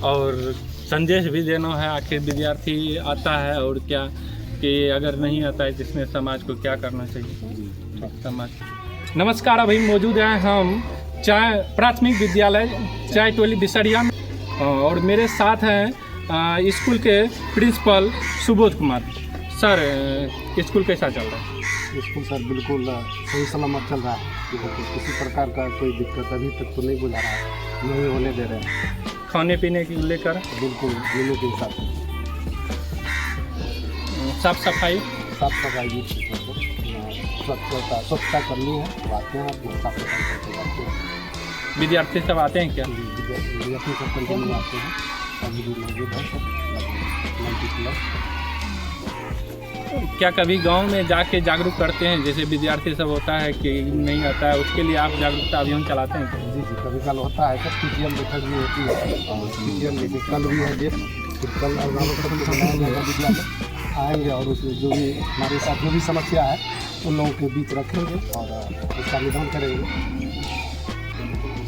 और संदेश भी देना है। आखिर विद्यार्थी आता है और क्या कि अगर नहीं आता है जिसमें समाज को क्या करना चाहिए समाज। नमस्कार, अभी मौजूद हैं हम चाय प्राथमिक विद्यालय चाय टोली बिसरिया में और मेरे साथ हैं स्कूल के principal Subodh Kumar. Sir, school कैसा चल रहा है? स्कूल सर बिल्कुल सही सलामत चल रहा है। किसी प्रकार का कोई दिक्कत अभी तक तो नहीं बुला रहा है, नहीं होने दे रहे हैं। खाने पीने की लेकर बिल्कुल मेनू के हिसाब से साफ सफाई भी ठीक है। स्वच्छता करनी है, आते हैं अपना साफ सफाई करके जाते हैं। विद्यार्थी सब आते हैं क्या? विद्यार्थी सब कंटिन्यू आते हैं, अभी भी मौजूद है सब 90+। क्या कभी गांव में जाके जागरूक करते हैं? जैसे विद्यार्थी सब होता है कि नहीं आता है, उसके लिए आप जागरूकता अभियान चलाते हैं क्या? जी कभी कल होता है सर। PTM बैठक भी होती है और PTM जैसे कल भी है डेट, फिर कल विद्यालय आएंगे और उसमें जो भी हमारे साथ जो भी समस्या है उन लोगों के बीच रखेंगे और उसका निदान करेंगे।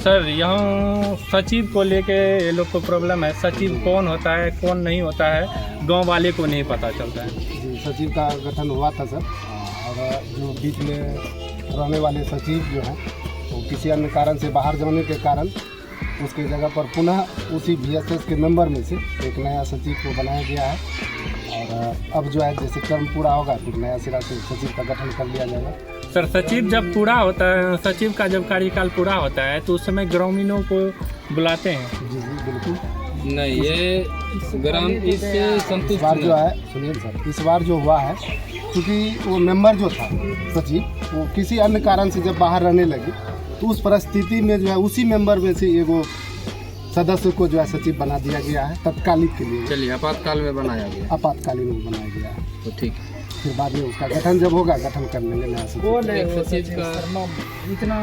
सर, यहाँ सचिव को लेके ये लोग को प्रॉब्लम है। सचिव कौन होता है कौन नहीं होता है गांव वाले को नहीं पता चलता है। जी, सचिव का गठन हुआ था सर, और जो बीच में रहने वाले सचिव जो हैं वो किसी अन्य कारण से बाहर जाने के कारण उसकी जगह पर पुनः उसी VSS के मेंबर में से एक नया सचिव को बनाया गया है। और अब जो है जैसे टर्म पूरा होगा फिर नया सिरा से सचिव का गठन कर लिया जाएगा। सर, सचिव जब पूरा होता है, सचिव का जब कार्यकाल पूरा होता है तो उस समय ग्रामीणों को बुलाते हैं? जी बिल्कुल नहीं, ये ग्राम इससे संतुष्ट बार जो है सुनिए सर, इस बार जो हुआ है क्योंकि वो मेंबर जो था सचिव वो किसी अन्य कारण से जब बाहर रहने लगी तो उस परिस्थिति में जो है उसी मेंबर में से एगो सदस्य को जो है सचिव बना दिया गया है तत्कालिक के लिए। चलिए, आपातकाल में बनाया गया, आपातकालीन में बनाया गया है तो ठीक है। फिर बाद में उसका गठन जब होगा गठन कर लेंगे नया सचिव। एक सचिव का इतना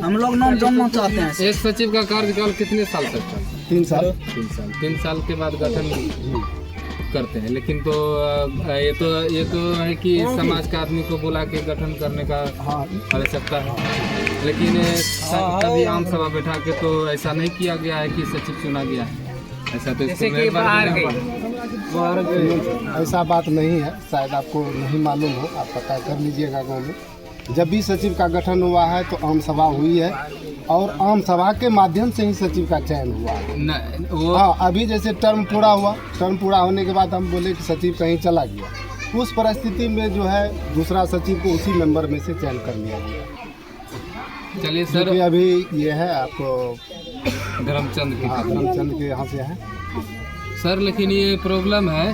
हम लोग नाम जानना चाहते हैं। एक सचिव का कार्यकाल कितने साल तक था? 3 साल। 3 साल के बाद गठन करते हैं। लेकिन तो ये तो है कि समाज के आदमी को बुला के गठन करने का आवश्यकता है, लेकिन कभी आम सभा बैठा के तो ऐसा नहीं किया गया है कि सचिव चुना गया है। ऐसा तो ऐसा बात नहीं है, शायद आपको नहीं मालूम हो, आप पता कर लीजिएगा गाँव में। जब भी सचिव का गठन हुआ है तो आम सभा हुई है और आम सभा के माध्यम से ही सचिव का चयन हुआ है। हाँ, अभी जैसे टर्म पूरा हुआ, टर्म पूरा होने के बाद हम बोले कि सचिव कहीं चला गया, उस परिस्थिति में जो है दूसरा सचिव को उसी मेंबर में से चयन कर लिया गया। चलिए सर, अभी ये है आपको धर्मचंद के यहाँ से है सर। लेकिन ये प्रॉब्लम है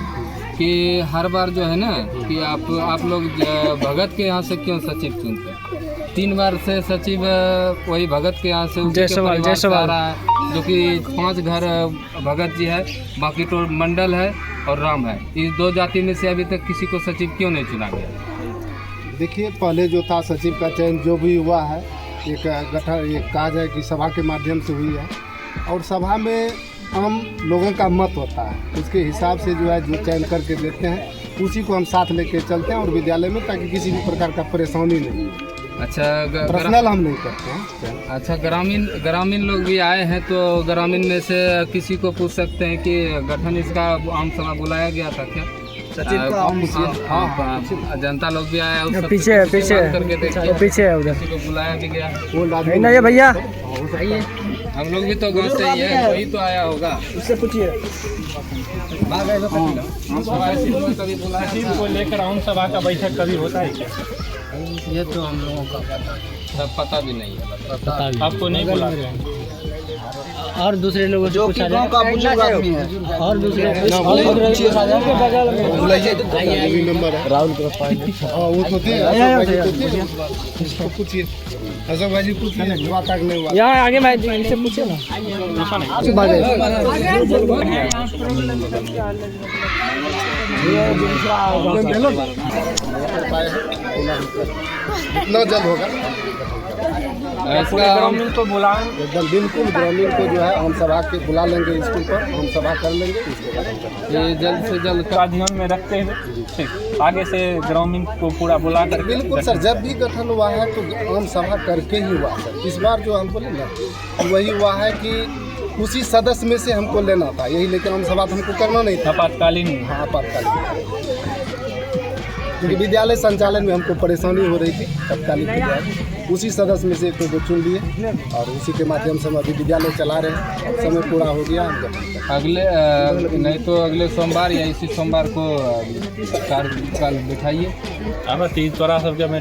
कि हर बार जो है ना कि आप लोग भगत के यहाँ से क्यों सचिव चुनते हैं? 3 बार से सचिव वही भगत के यहाँ से आ रहा है, जो कि 5 घर भगत जी है, बाकी तो मंडल है और राम है। इस 2 जाति में से अभी तक किसी को सचिव क्यों नहीं चुना गया? देखिए, पहले जो था सचिव का चयन जो भी हुआ है एक काज है कि सभा के माध्यम से हुई है और सभा में आम लोगों का मत होता है, उसके हिसाब से जो है जो चयन करके देते हैं उसी को हम साथ लेके चलते हैं और विद्यालय में, ताकि किसी भी प्रकार का परेशानी नहीं हो। अच्छा, पर्सनल हम नहीं करते हैं। अच्छा, ग्रामीण लोग भी आए हैं तो ग्रामीण में से किसी को पूछ सकते हैं कि गठन इसका आम सभा बुलाया गया था क्या? सचिव का हाँ, जनता लोग भी आया, पीछे है उधर, किसी को बुलाया भी गया। नहीं भैया, हम लोग भी तो गाँव से ही है, वही तो आया होगा, उससे पूछिए। कभी बुलाया सचिव को लेकर आम सभा का बैठक कभी होता है क्या? ये तो हम लोगों का पता भी नहीं है। आपको नहीं बुलाते हैं? और दूसरे लोगों जो कि गांव का बुजुर्ग आदमी है और दूसरे राहुल पूछिए, अशोक भाई जी पूछिए, हुआ तक नहीं हुआ। यहाँ आगे भाई इनसे पूछिए ना। जितना जल्द होगा ग्रामीण को बुला एकदम बिल्कुल ग्रामीण को जो है हम सभा के बुला लेंगे, स्कूल पर हम सभा कर लेंगे, ये जल्द से जल्द का ध्यान में रखते हुए आगे से ग्रामीण को पूरा बुला कर। बिल्कुल सर, जब भी गठन हुआ है तो आम सभा करके ही हुआ सर। इस बार जो हम बोले ना वही हुआ है कि उसी सदस्य में से हमको लेना था, यही, लेकिन आम सभा तो हमको करना नहीं था। आपातकालीन हाँ, आपातकालीन, क्योंकि विद्यालय संचालन में हमको परेशानी हो रही थी। तत्कालीन विद्यालय उसी सदस्य में से एक को चुन लिए और उसी के माध्यम से हम अभी विद्यालय चला रहे हैं। समय पूरा हो गया, हम अगले नहीं तो अगले सोमवार या इसी सोमवार को कार्यकाल बिठाइए। अब 3 सबके में